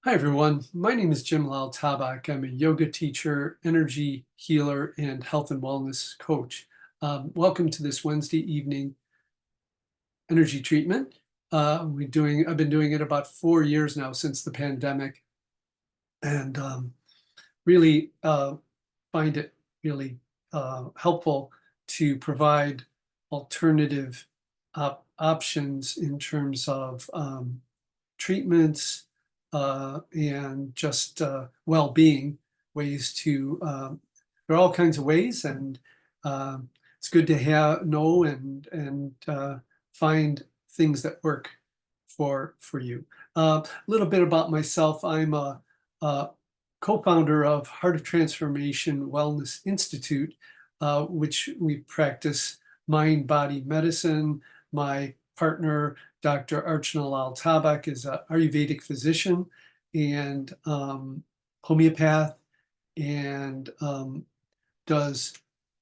Hi, everyone. My name is Jim Lal-Tabak. I'm a yoga teacher, energy healer, and health and wellness coach. Welcome to this Wednesday evening energy treatment. I've been doing it about 4 years now since the pandemic, and really find it really helpful to provide alternative options in terms of treatments and just well-being ways to. There are all kinds of ways, and it's good to know and find things that work for you. A little bit about myself: I'm a co-founder of Heart of Transformation Wellness Institute, which we practice mind-body medicine. My partner, Dr. Archana Lal-Tabak, is an Ayurvedic physician and homeopath, and does,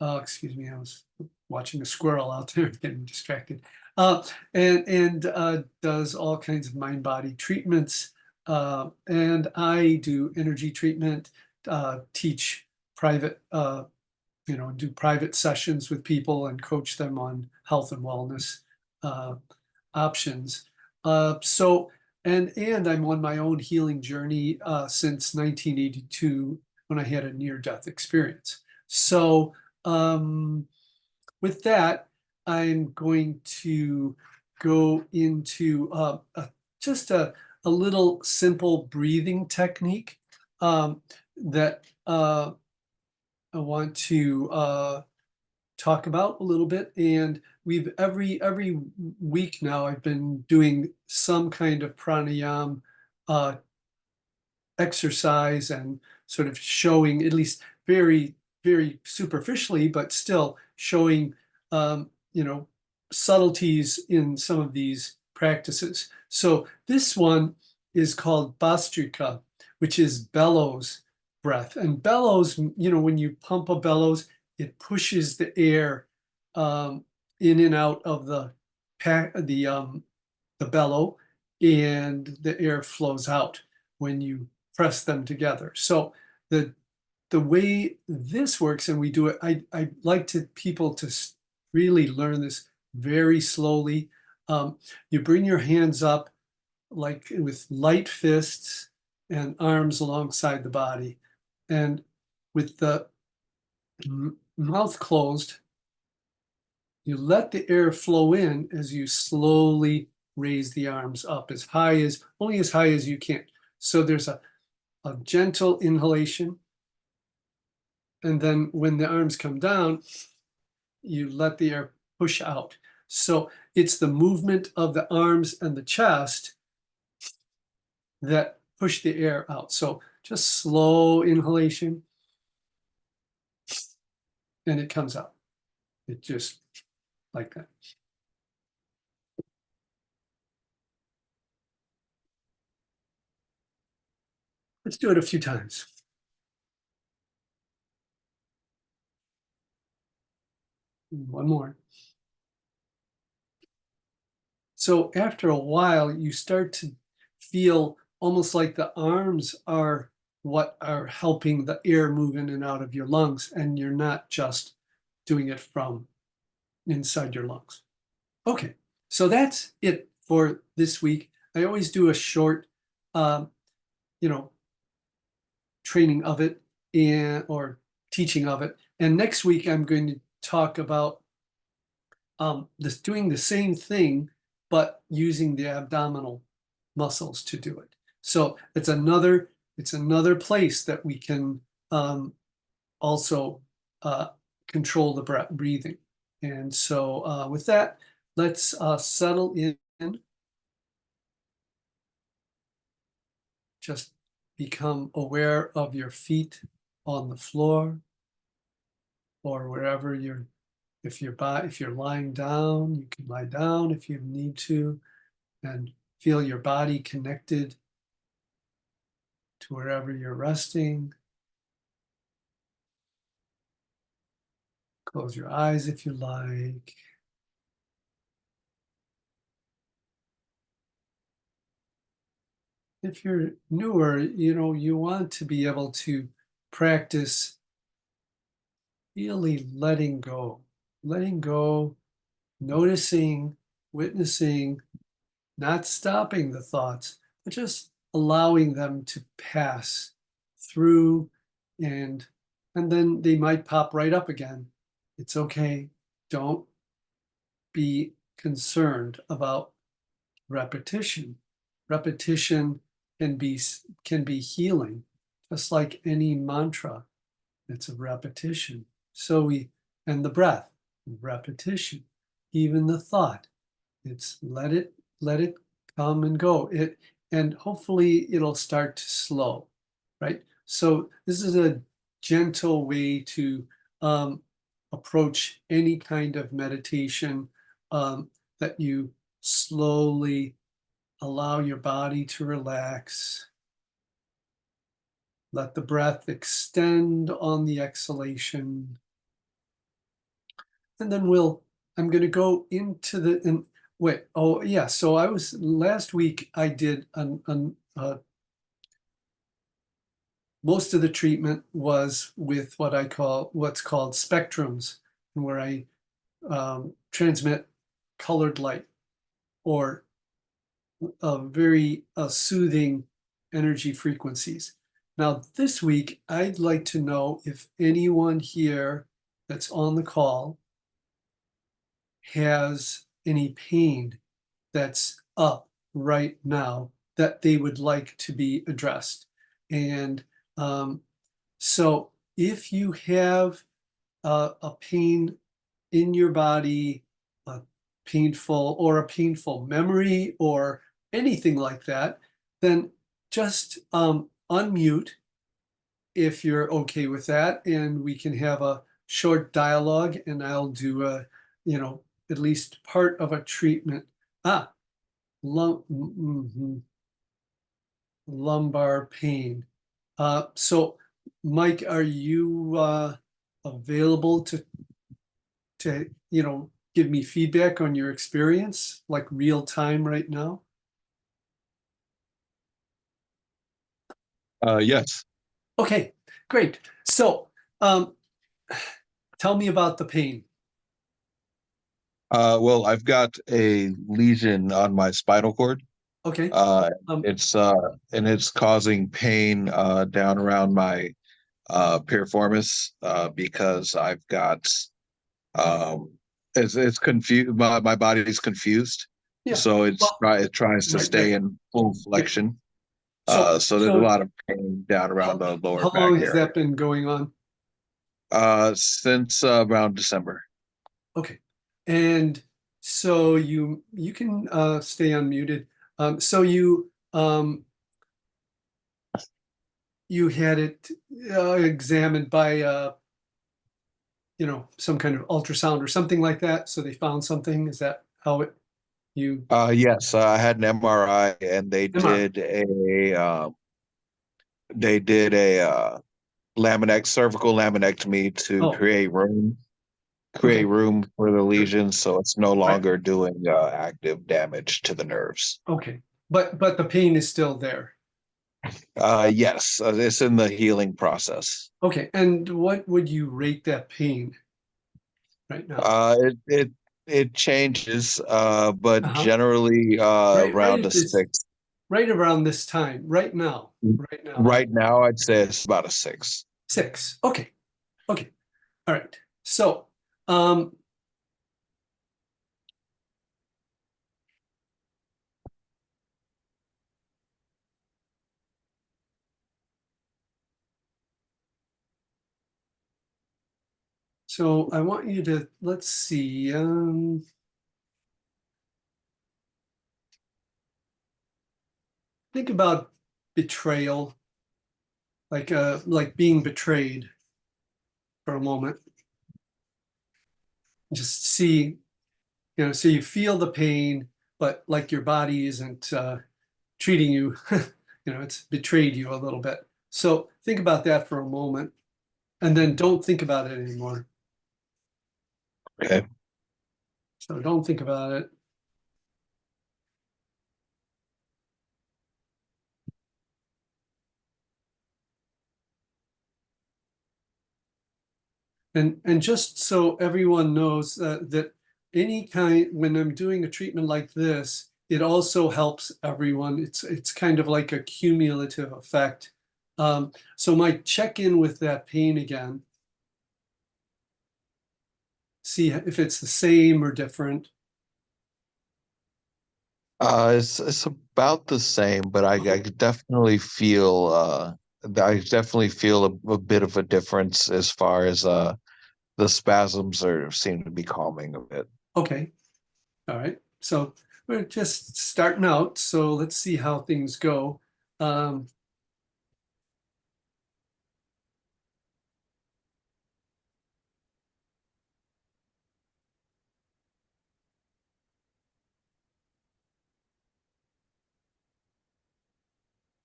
excuse me, I was watching a squirrel out there getting distracted, and does all kinds of mind-body treatments. And I do energy treatment, teach private, do private sessions with people and coach them on health and wellness options. And I'm on my own healing journey since 1982 when I had a near-death experience. So with that, I'm going to go into just a little simple breathing technique that I want to talk about a little bit. And we've every week now I've been doing some kind of pranayama exercise and sort of showing, at least very, very superficially, but still showing subtleties in some of these practices. So this one is called Bhastrika, which is bellows breath. And bellows, when you pump a bellows, it pushes the air in and out of the bellow, and the air flows out when you press them together. So the way this works, and we do it, I like people to really learn this very slowly. You bring your hands up like with light fists and arms alongside the body, and with the mouth closed, you let the air flow in as you slowly raise the arms up only as high as you can. So there's a gentle inhalation, and then when the arms come down, you let the air push out. So it's the movement of the arms and the chest that push the air out. So just slow inhalation, and it comes out. It just like that. Let's do it a few times. One more. So after a while, you start to feel almost like the arms are what are helping the air move in and out of your lungs, and you're not just doing it from inside your lungs. Okay, so that's it for this week. I always do a short, um, training of it or teaching of it. And next week, I'm going to talk about doing the same thing, but using the abdominal muscles to do it. So it's another place that we can also control the breathing. And so with that, let's settle in. Just become aware of your feet on the floor or wherever if you're lying down, you can lie down if you need to, and feel your body connected to wherever you're resting. Close your eyes if you like. if you're newer, you want to be able to practice really letting go, noticing, witnessing, not stopping the thoughts, but just allowing them to pass through, and then they might pop right up again. It's okay. Don't be concerned about repetition. Repetition can be healing, just like any mantra. It's a repetition. And the breath, repetition, even the thought. It's let it come and go. And hopefully it'll start to slow, right? So this is a gentle way to approach any kind of meditation, that you slowly allow your body to relax. Let the breath extend on the exhalation. And then I'm going to go into and wait, oh yeah, so last week I did most of the treatment was with what's called spectrums, where I transmit colored light, or very soothing energy frequencies. Now, this week, I'd like to know if anyone here that's on the call has any pain that's up right now that they would like to be addressed. And so if you have a pain in your body, a a painful memory, or anything like that, then just unmute if you're okay with that, and we can have a short dialogue, and I'll do at least part of a treatment. Lumbar pain. So Mike, are you available to give me feedback on your experience, like real time right now? Yes. Okay, great. So tell me about the pain. Well, I've got a lesion on my spinal cord. Okay. Uh, Um, it's causing pain down around my piriformis because I've got um, it's confused. My body is confused, yeah. so Well, it tries to right, right. stay in full Yeah. flexion. So So there's a so lot of pain down around how, the lower how back long has area that been going on? since around December. Okay. And so you can stay unmuted. So you had it examined by some kind of ultrasound or something like that. So they found something. Is that how you Yes, I had an MRI, and MRI? they did a cervical laminectomy to Oh, create okay. room for the Sure. lesion, so it's no Right. longer doing active damage to the nerves. Okay. But the pain is still there. Yes, it's in the healing process. Okay. And what would you rate that pain right now? Uh, it it it changes, but Uh-huh. generally Right around at a this, six. right around this time, right now, right now. Right now, I'd say it's about a six. 6. Okay. Okay. All right. Um, so I want you to, let's see, think about betrayal, like being betrayed for a moment. Just see, so you feel the pain, but like your body isn't treating you, it's betrayed you a little bit. So think about that for a moment, and then don't think about it anymore. Okay. So don't think about it. And just so everyone knows that any kind, when I'm doing a treatment like this, it also helps everyone. It's kind of like a cumulative effect. So might check in with that pain again, see if it's the same or different. It's about the same, but I Oh, definitely feel a bit of a difference as far as the spasms are seem to be calming a bit. okay. All right. So we're just starting out. So let's see how things go. Um,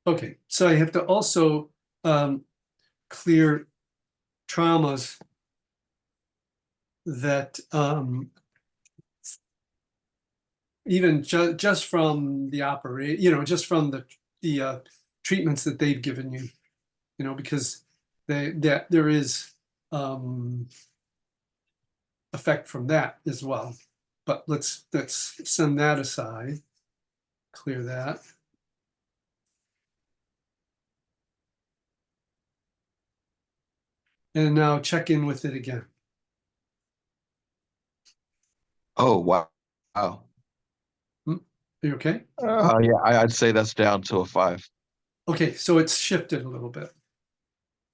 okay. So I have to also clear traumas that even just from the operate, just from the treatments that they've given you, because that there is um, effect from that as well. But let's send that aside, clear that, and now check in with it again. Oh, wow. Wow. Hmm? Are you okay? Yeah, I'd say that's down to a 5. Okay, so it's shifted a little bit.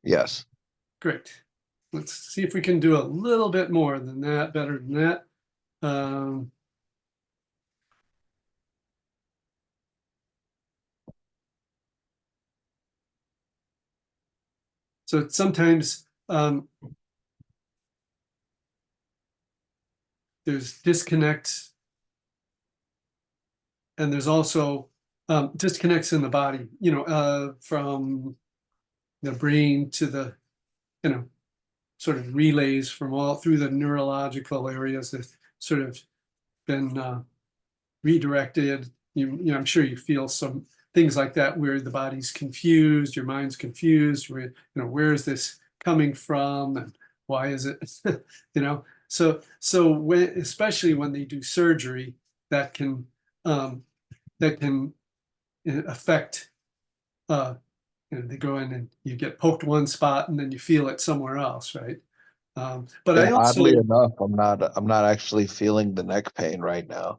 Yes. Great. Let's see if we can do a little bit more than that, better than that. Um, so sometimes there's disconnects, and there's also disconnects in the body, from the brain to the, you know, sort of relays from all through the neurological areas that sort of been redirected. I'm sure you feel some things like that where the body's confused, your mind's confused, where is this coming from and why is it, So when, especially when they do surgery, that can um, affect. They go in and you get poked one spot and then you feel it somewhere else, right? But Yeah, I oddly also, enough, I'm not actually feeling the neck pain right now.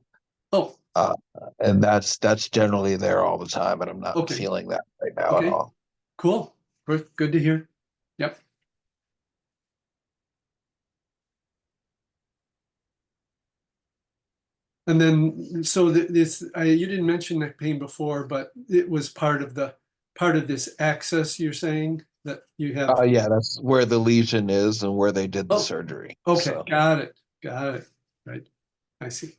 oh, Uh, and that's generally there all the time, and I'm not okay, feeling that right now at okay, all. cool, good to hear. Yep. And then, so you didn't mention neck pain before, but it was part of this access you're saying that you have. Yeah, that's where the lesion is and where they did the Oh, surgery. okay, So, got it. Right, I see.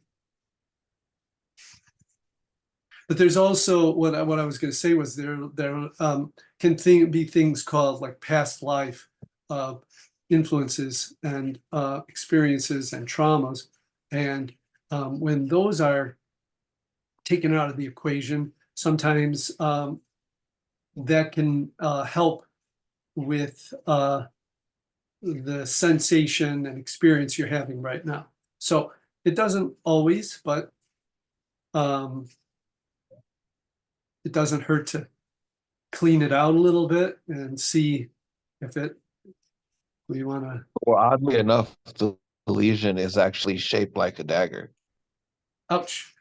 But there's also what I was going to say was there can be things called like past life uh, influences and experiences and traumas, and when those are taken out of the equation, sometimes that can help with the sensation and experience you're having right now. So it doesn't always, but um, it doesn't hurt to clean it out a little bit and see if we want to. well, oddly enough, the lesion is actually shaped like a dagger. Ouch.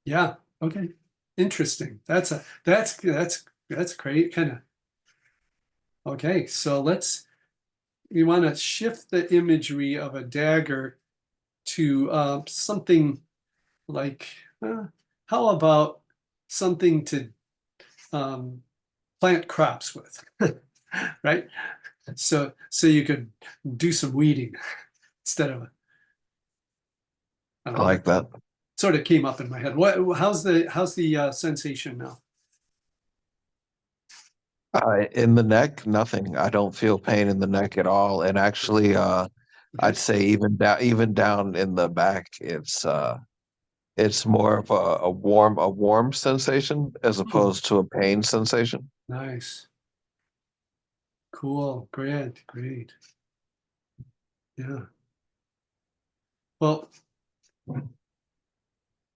Yeah. Okay. Interesting. That's great. Kind of. Okay. So we want to shift the imagery of a dagger to something like, how about something to um, plant crops with, right? So you could do some weeding instead of, I I don't know, like that. sort of came up in my head. How's the sensation now? In the neck, nothing. I don't feel pain in the neck at all. And actually, I'd Okay. say even down in the back, it's more of a warm sensation as Hmm, opposed to a pain sensation. nice. Cool. Great. Great. Yeah. Well,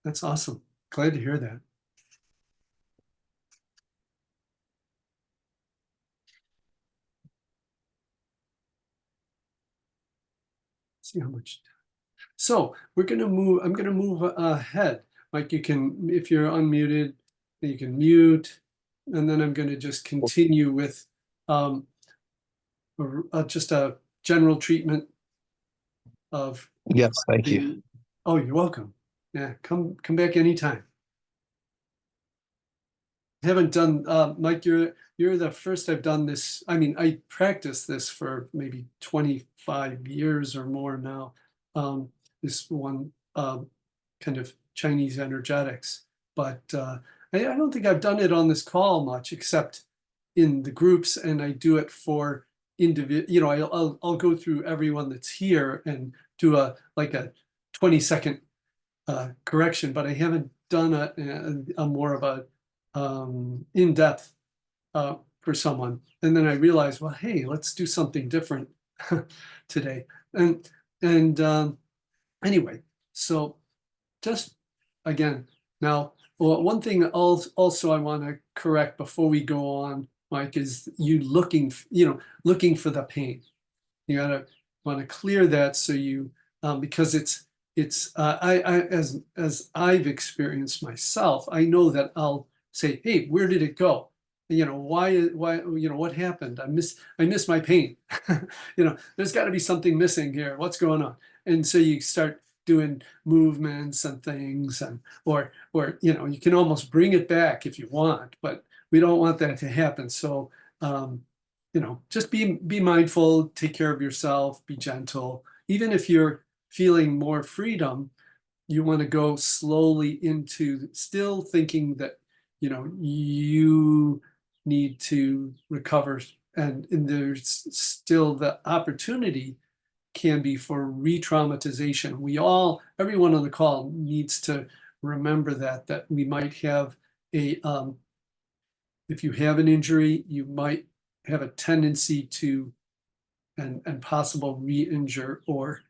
that's awesome. Glad to hear that. See how much. So we're going to move. I'm going to move ahead. Like you can, if you're unmuted, you can mute, and then I'm going to just continue with just a general treatment of Yes, thank you. the. Oh, you're welcome. Yeah, come back anytime. Haven't done Mike, you're the first I've done this. I mean, I practiced this for maybe 25 years or more now. This one kind of Chinese energetics, but I don't think I've done it on this call much, except in the groups, and I do it for individual. You know, I'll go through everyone that's here and do a 20-second correction, but I haven't done a more of a in-depth for someone. And then I realized, well, hey, let's do something different today. And anyway, so just again, now, well, one thing also I want to correct before we go on, Mike, is you looking for the pain. You gotta want to clear that, so you because it's I as I've experienced myself, I know that I'll say, hey, where did it go? Why, what happened? I miss my pain. There's got to be something missing here. What's going on? And so you start doing movements and things, and or you can almost bring it back if you want, but we don't want that to happen. So just be mindful, take care of yourself, be gentle. Even if you're feeling more freedom, you want to go slowly into still thinking that you need to recover, and there's still the opportunity can be for re-traumatization. Everyone on the call needs to remember that we might have if you have an injury, you might have a tendency to and possible re-injure or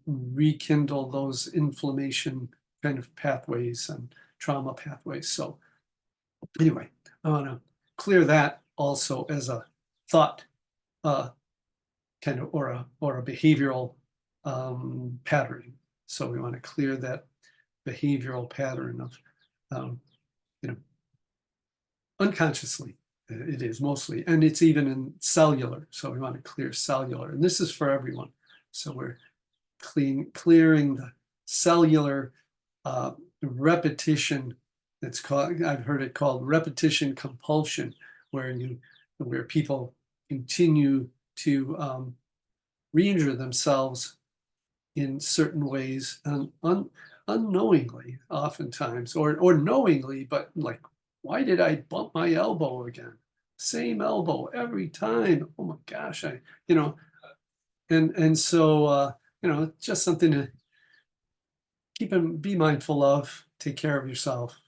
rekindle those inflammation kind of pathways and trauma pathways. So anyway, I want to clear that also as a thought kind of or a behavioral pattern. So we want to clear that behavioral pattern of unconsciously. It is mostly, and it's even in cellular. So we want to clear cellular, and this is for everyone. So we're clearing the cellular repetition. That's called, I've heard it called repetition compulsion, where people continue to re-injure themselves in certain ways, and unknowingly oftentimes, or knowingly, but like, why did I bump my elbow again? Same elbow every time. Oh my gosh, and so just something to be mindful of. Take care of yourself.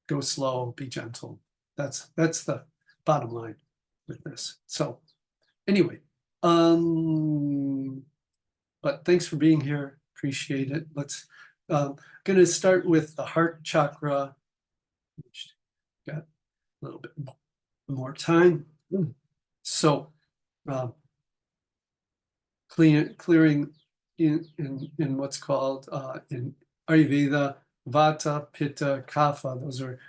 Go slow. Be gentle. That's the bottom line with this. So anyway, but thanks for being here. Appreciate it. Let's going to start with the heart chakra. Got a little bit more time. So clearing in what's called in Ayurveda, Vata, Pitta, Kapha. Those are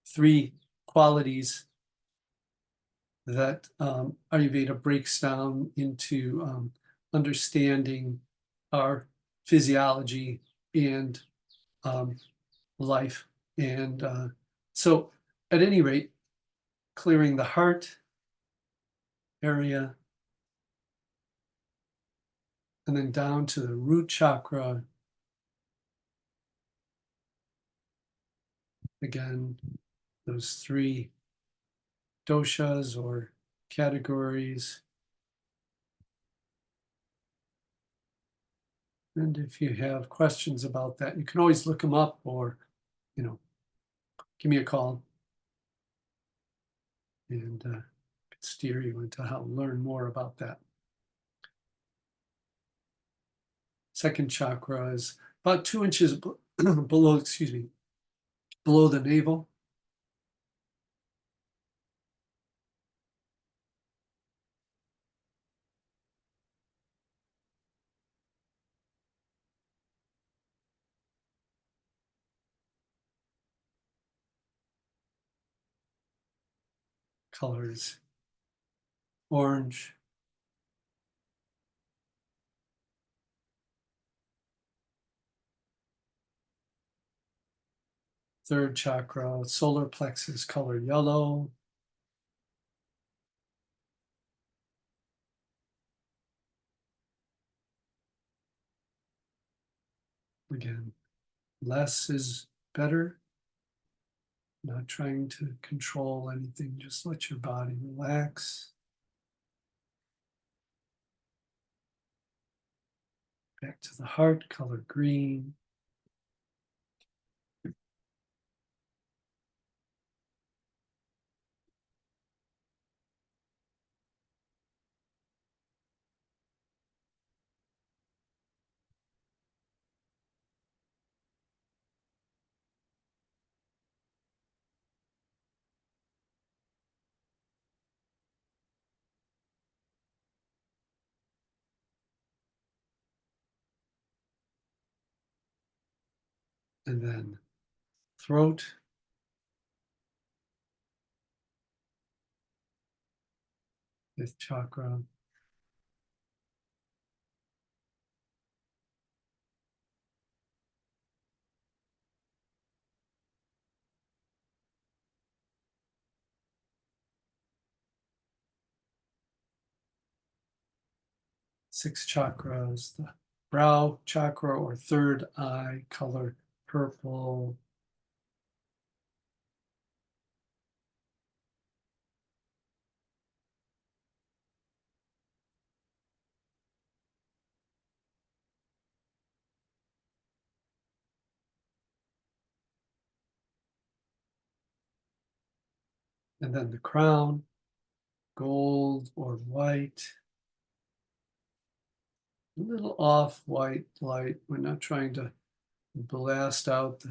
three qualities that Ayurveda breaks down into understanding our physiology and life. And so at any rate, clearing the heart area, and then down to the root chakra. Again, those three doshas or categories. And if you have questions about that, you can always look them up, or give me a call and steer you into how to learn more about that. Second chakra is about 2 inches below, excuse me, below the navel. Colors orange, third chakra, solar plexus, color yellow, again, less is better. Not trying to control anything, just let your body relax. Back to the heart, color green. And then throat, fifth chakra, sixth chakra is the brow chakra or third eye, color purple. And then the crown, gold or white. A little off-white light. We're not trying to blast out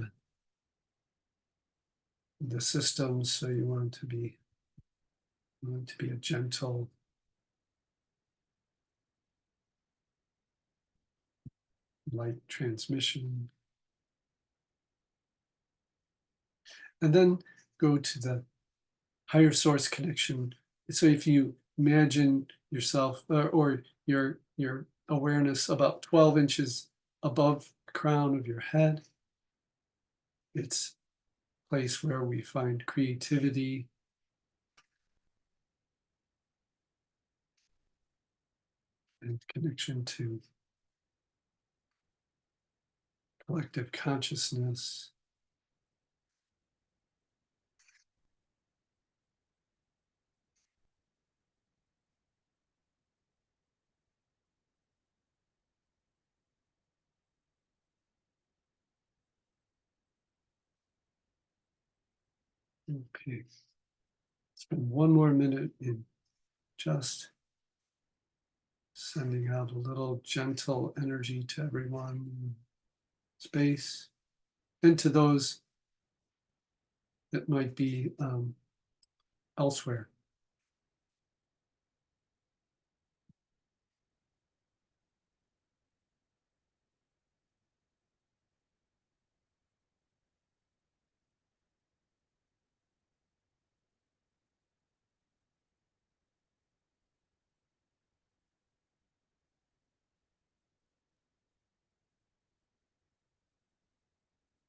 the system, so you want to be a gentle light transmission. And then go to the higher source connection. So if you imagine yourself or your awareness about 12 inches above the crown of your head, it's a place where we find creativity, and connection to collective consciousness. Okay. Spend one more minute in just sending out a little gentle energy to everyone in space and to those that might be elsewhere.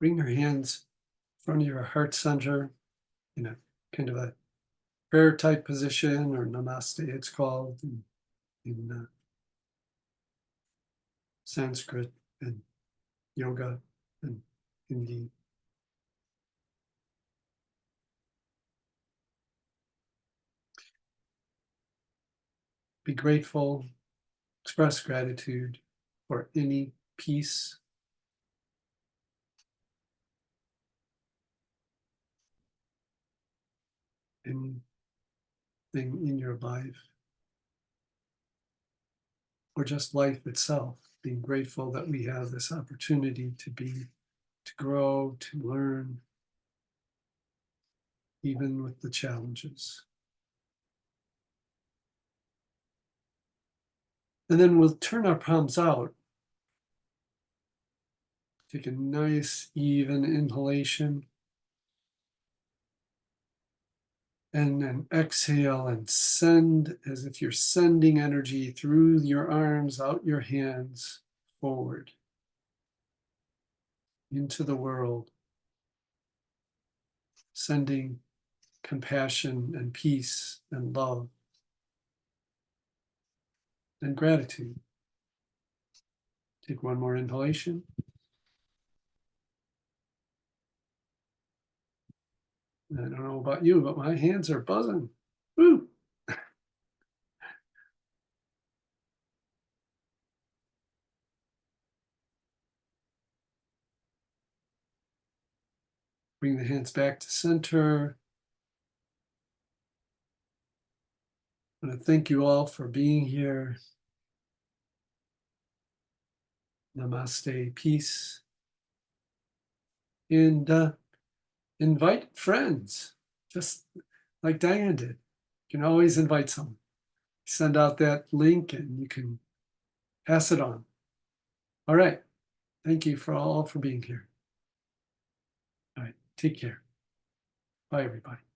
Bring your hands in front of your heart center in a kind of a prayer type position, or namaste it's called in Sanskrit and yoga and Hindi. Be grateful, express gratitude for any peace and in your life, or just life itself, being grateful that we have this opportunity to grow, to learn, even with the challenges. And then we'll turn our palms out. Take a nice, even inhalation. And then exhale and send as if you're sending energy through your arms, out your hands, forward into the world, sending compassion and peace and love and gratitude. Take one more inhalation. I don't know about you, but my hands are buzzing. Woo! Bring the hands back to center. I want to thank you all for being here. Namaste, peace. And invite friends, just like Diane did. You can always invite someone. Send out that link and you can pass it on. All right. Thank you for being here. All right. Take care. Bye, everybody.